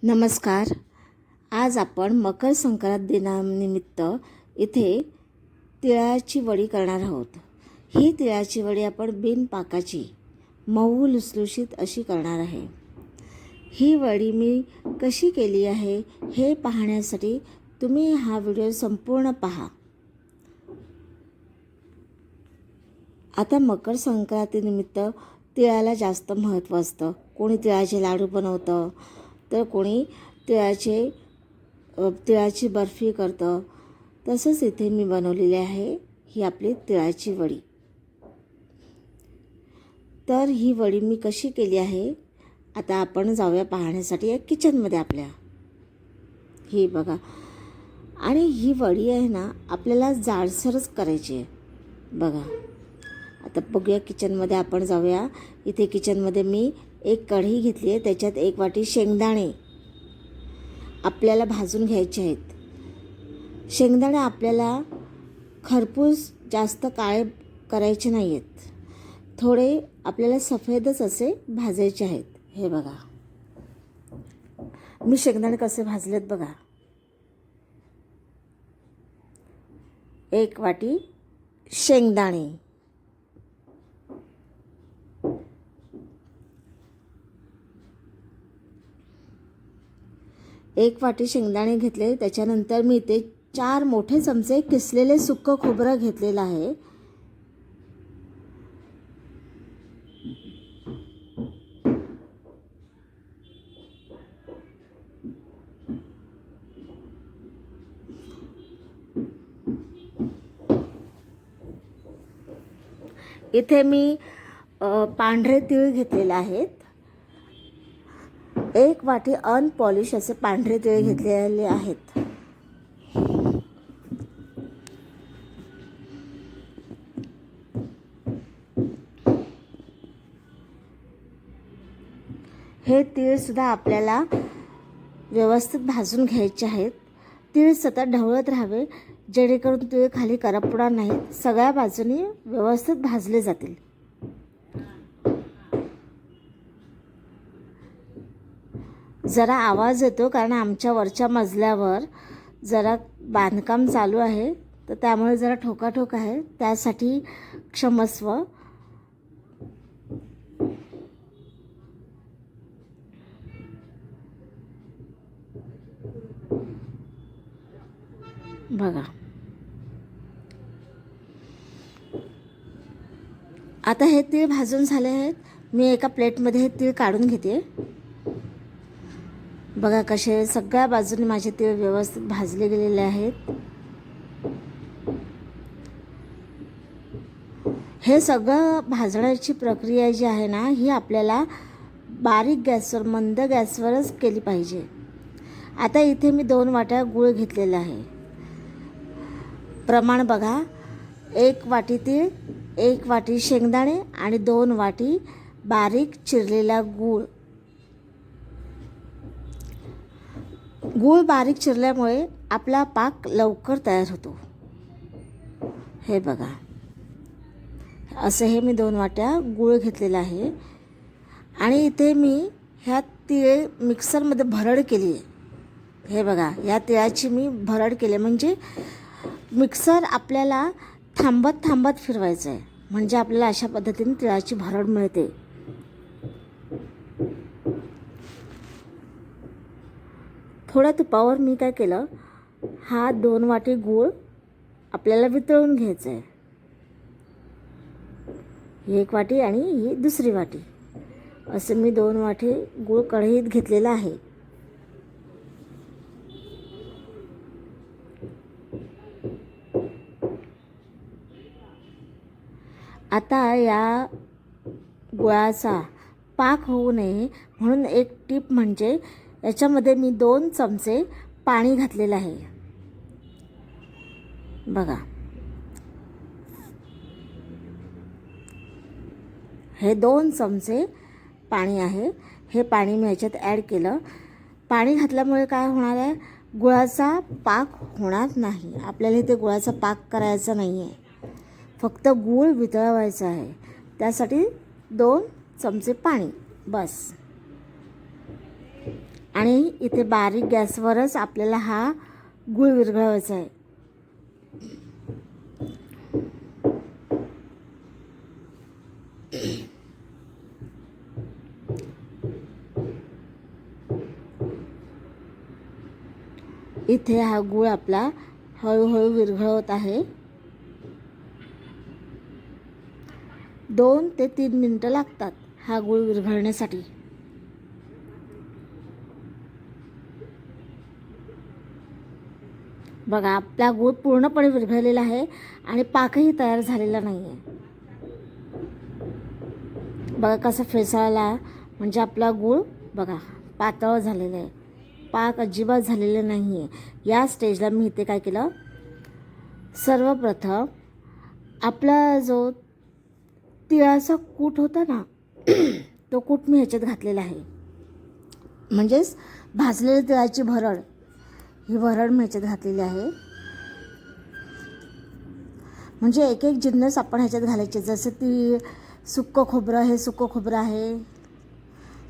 नमस्कार. आज आपण मकर संक्रांत दिनानिमित्त इथे तिळाची वडी करणार आहोत. ही तिळाची वडी आपण बिन पाकाची मऊ लुसलुशीत अशी करणार आहे. ही वडी मी कशी केली आहे हे पाहण्यासाठी तुम्ही हा व्हिडिओ संपूर्ण पहा. आता मकर संक्रांतीनिमित्त तिळाला जास्त महत्त्व असतं. कोणी तिळाचे लाडू बनवतं, तर कोणी तिळाची बर्फी करतं. तसंच इथे मी बनवलेली आहे ही आपली तिळाची वडी. तर ही वडी मी कशी केली आहे आता आपण जाऊया पाहण्यासाठी या किचनमध्ये आपल्या. ही बघा, आणि ही वडी आहे ना आपल्याला जाडसरच करायची आहे. बघा, आता बघूया किचनमध्ये आपण जाऊया. इथे किचनमध्ये मी एक कढई घेतली आहे, त्याच्यात 1 वाटी शेंगदाणे आपल्याला भाजून घ्यायचे आहेत. शेंगदाणे आपल्याला खरपूस जास्त काळे करायचे नाही आहेत, थोडे आपल्याला सफेदच असे भाजायचे आहेत. हे बघा, मी शेंगदाणे कसे भाजलेत बघा. 1 वाटी शेंगदाणे, 1 वाटी शेंगदाणे घेतले. त्याच्यानंतर मी इथे 4 मोठे चमचे किसलेले सुक्कं खोबरं घेतलेलं आहे. इथे मी पांढरे तीळ घेतलेले आहेत. 1 वाटी अनपॉलिश असे पांढरे तीळ घेतलेले आहेत. हे तीळसुद्धा आपल्याला व्यवस्थित भाजून घ्यायचे आहेत. तीळ सतत ढवळत राहावे, जेणेकरून तीळ खाली करपणार नाहीत, सगळ्या बाजूनी व्यवस्थित भाजले जातील. जरा आवाज येतो कारण आमच्या वरच्या मजल्यावर जरा बांधकाम चालू आहे, तर त्यामुळे जरा ठोकाठोक आहे, त्यासाठी क्षमस्व. बघा, आता हे तीळ भाजून झाले आहेत. मी एका प्लेटमध्ये हे तीळ काढून घेते. बघा कसे सगळ्या बाजूने माझे तीळ व्यवस्थित भाजले गेलेले आहेत. हे सगळं भाजण्याची प्रक्रिया जी आहे ना, ही आपल्याला बारीक गॅसवर, मंद गॅसवरच केली पाहिजे. आता इथे मी 2 वाट्या गूळ घेतलेला आहे. प्रमाण बघा, 1 वाटी तीळ, 1 वाटी शेंगदाणे आणि 2 वाटी बारीक चिरलेला गूळ. गूळ बारीक चिरल्यामुळे आपला पाक लवकर तयार होतो. हे बघा, असं हे मी 2 वाट्या गूळ घेतलेला आहे. आणि इथे मी ह्या तीळ मिक्सरमध्ये भरड केली आहे. हे बघा, या तिळाची मी भरड केली, म्हणजे मिक्सर आपल्याला थांबत थांबत फिरवायचं आहे, म्हणजे आपल्याला अशा पद्धतीने तिळाची भरड मिळते. थोड्या तुपावर मी काय केलं, हा 2 वाटी गूळ आपल्याला वितळून घ्यायचं आहे. ही 1 वाटी आणि ही दुसरी वाटी, असं मी 2 वाटी गूळ कढईत घेतलेला आहे. आता या गुळाचा पाक होऊ नये म्हणून एक टीप म्हणजे याच्यामध्ये मी 2 चमचे पाणी घातलेलं आहे. बघा, हे 2 चमचे पाणी आहे. हे पाणी मी ह्याच्यात ॲड केलं. पाणी घातल्यामुळे काय होणार आहे, गुळाचा पाक होणार नाही. आपल्याला इथे गुळाचा पाक करायचा नाही आहे, फक्त गूळ वितळवायचा आहे. त्यासाठी 2 चमचे पाणी बस. आणि इथे बारीक गॅसवरच आपल्याला हा गूळ विरघळवायचा आहे. इथे हा गूळ आपला हळूहळू विरघळत आहे. 2 ते 3 मिनटं लागतात हा गूळ विरघळण्यासाठी. बघा, आपला गूळ पूर्णपणे विरघळलेला आहे आणि पाकही तयार झालेला नाही आहे. बघा कसं फेसाळला, म्हणजे आपला गूळ बघा पातळ झालेला आहे, पाक अजिबात झालेलं नाही आहे. या स्टेजला मी इथे काय केलं, सर्वप्रथम आपला जो तिळाचा कूट होता ना तो कूट मी ह्याच्यात घातलेला आहे. म्हणजेच भाजलेली तिळाची भरड, ही भरड मी ह्याच्यात घातलेली आहे. म्हणजे एक एक जिन्नस आपण ह्याच्यात घालायचे. जसं ती सुक्कं खोबरं, हे सुक्कं खोबरं आहे,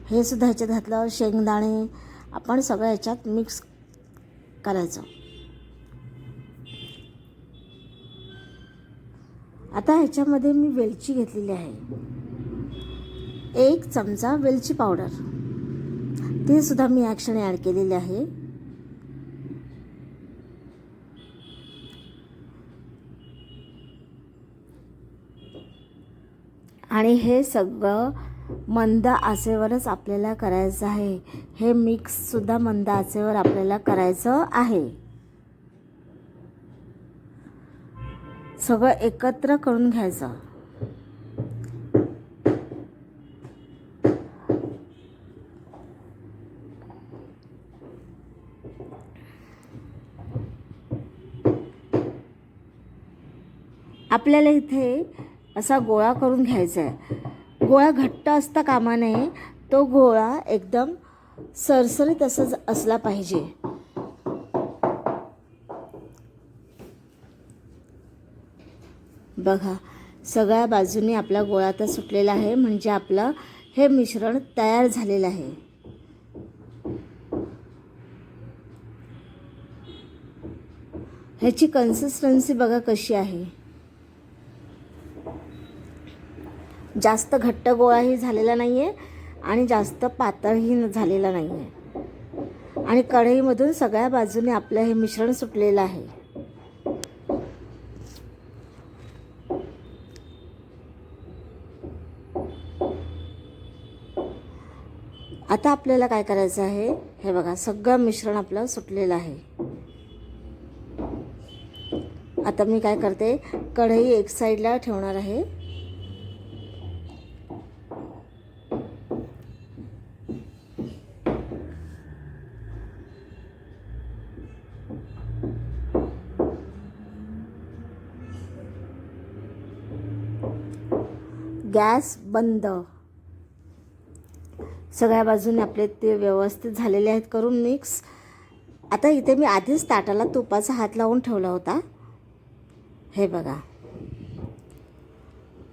हे सुद्धा ह्याच्यात घातलं. शेंगदाणे आपण सगळं ह्याच्यात मिक्स करायचं. आता ह्याच्यामध्ये मी वेलची घेतलेली आहे, 1 चमचा वेलची पावडर, ती सुद्धा मी या क्षणी ॲड केलेली आहे. आणि हे सगळं मंद आचेवरच आपल्याला करायचं आहे. हे मिक्ससुद्धा मंद आचेवर आपल्याला करायचं आहे. सगळं एकत्र करून घ्यायचं. आपल्याला इथे असा गोळा करून घ्यायचा आहे. गोळा घट्ट असता कामा नये, तो गोळा एकदम सरसरीत असं असला पाहिजे. बघा, सगळ्या बाजूनी आपला गोळा आता सुटलेला आहे, म्हणजे आपलं हे मिश्रण तयार झालेलं आहे. ह्याची कन्सिस्टन्सी बघा कशी आहे. जास्त घट्ट गोळाही झालेला नाही आहे आणि जास्त पातळही झालेला नाही आहे. आणि कढईमधून सगळ्या बाजूने आपलं हे मिश्रण सुटलेलं आहे. आता आपल्याला काय करायचं आहे, हे बघा सगळं मिश्रण आपलं सुटलेलं आहे. आता मी काय करते, कढई एक साईडला ठेवणार आहे. गॅस बंद. सगळ्या बाजूने आपले ते व्यवस्थित झालेले आहेत करून मिक्स. आता इथे मी आधीच ताटाला तुपाचा हात लावून ठेवला होता. हे बघा,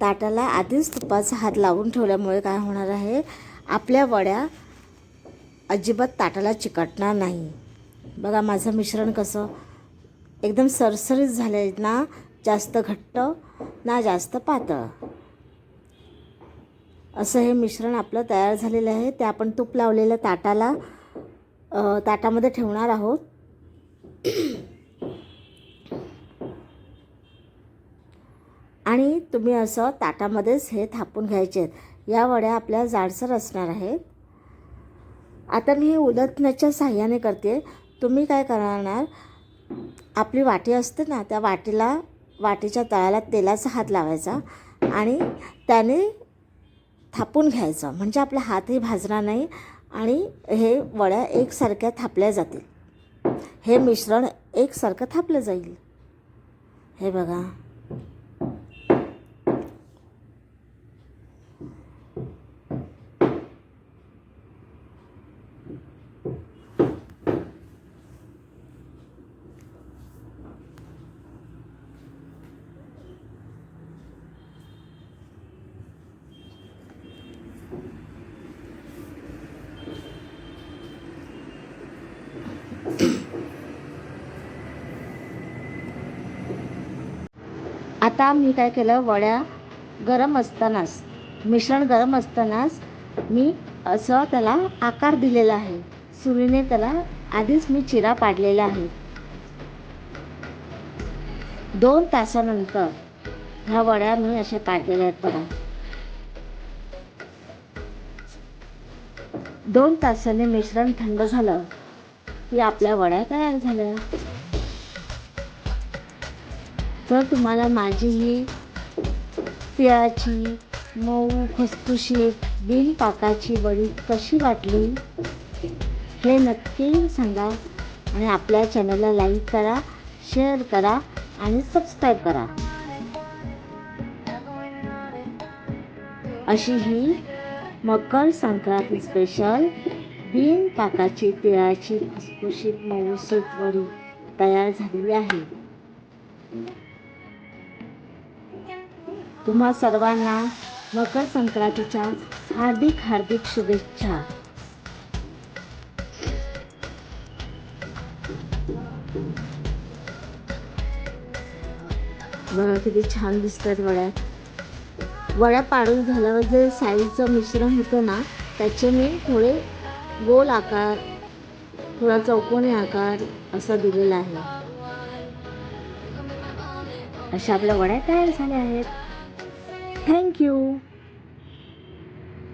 ताटाला आधीच तुपाचा हात लावून ठेवल्यामुळे काय होणार आहे, आपल्या वड्या अजिबात ताटाला चिकटणार नाही. बघा माझं मिश्रण कसं एकदम सरसरीत झालं आहे, ना जास्त घट्ट ना जास्त पातळ, असं हे मिश्रण आपलं तयार झालेलं आहे. ते आपण तूप लावलेल्या ताटामध्ये ठेवणार आहोत. आणि तुम्ही असं ताटामध्येच हे थापून घ्यायचे आहेत. या वड्या आपल्या जाडसर असणार आहेत. आता मी हे उलटण्याच्या साहाय्याने करते. तुम्ही काय करणार, आपली वाटी असते ना, त्या वाटीच्या तळाला तेलाचा हात लावायचा आणि त्याने थापून घ्यायचं, म्हणजे आपला हातही भाजणार नाही आणि हे वड्या एकसारख्या थापल्या जातील. हे मिश्रण एकसारखं थापलं जाईल. हे बघा, आता मी काय केलं, वड्या गरम असतानाच, मिश्रण गरम असतानाच मी असं त्याला आकार दिलेला आहे. सुरीने त्याला आधीच मी चिरा पाडलेला आहे. 2 तासानंतर ह्या वड्या मी अशा काढलेल्या आहेत बघा. 2 तासाने मिश्रण थंड झालं की आपल्या वड्या तयार झाल्या. तर तुम्हाला माझी ही तिळाची मऊ खुसखुशीत बिनपाकाची वडी कशी वाटली हे नक्की सांगा. आणि आपल्या चॅनलला लाईक करा, शेअर करा आणि सबस्क्राईब करा. अशी ही मकर संक्रांती स्पेशल बिनपाकाची तिळाची खुसखुशीत मऊसूत वडी तयार झालेली आहे. तुम्हा सर्वांना मकर संक्रांतीच्या हार्दिक हार्दिक शुभेच्छा. बघा किती छान दिसतात वड्या. वड्या पाडून झाल्यावर जे साईजचं मिश्रण होतं ना, त्याचे मी थोडे गोल आकार, थोडा चौकोनी आकार असा दिलेला आहे. अशा आपल्या वड्या तयार झाल्या आहेत. थँक्यू.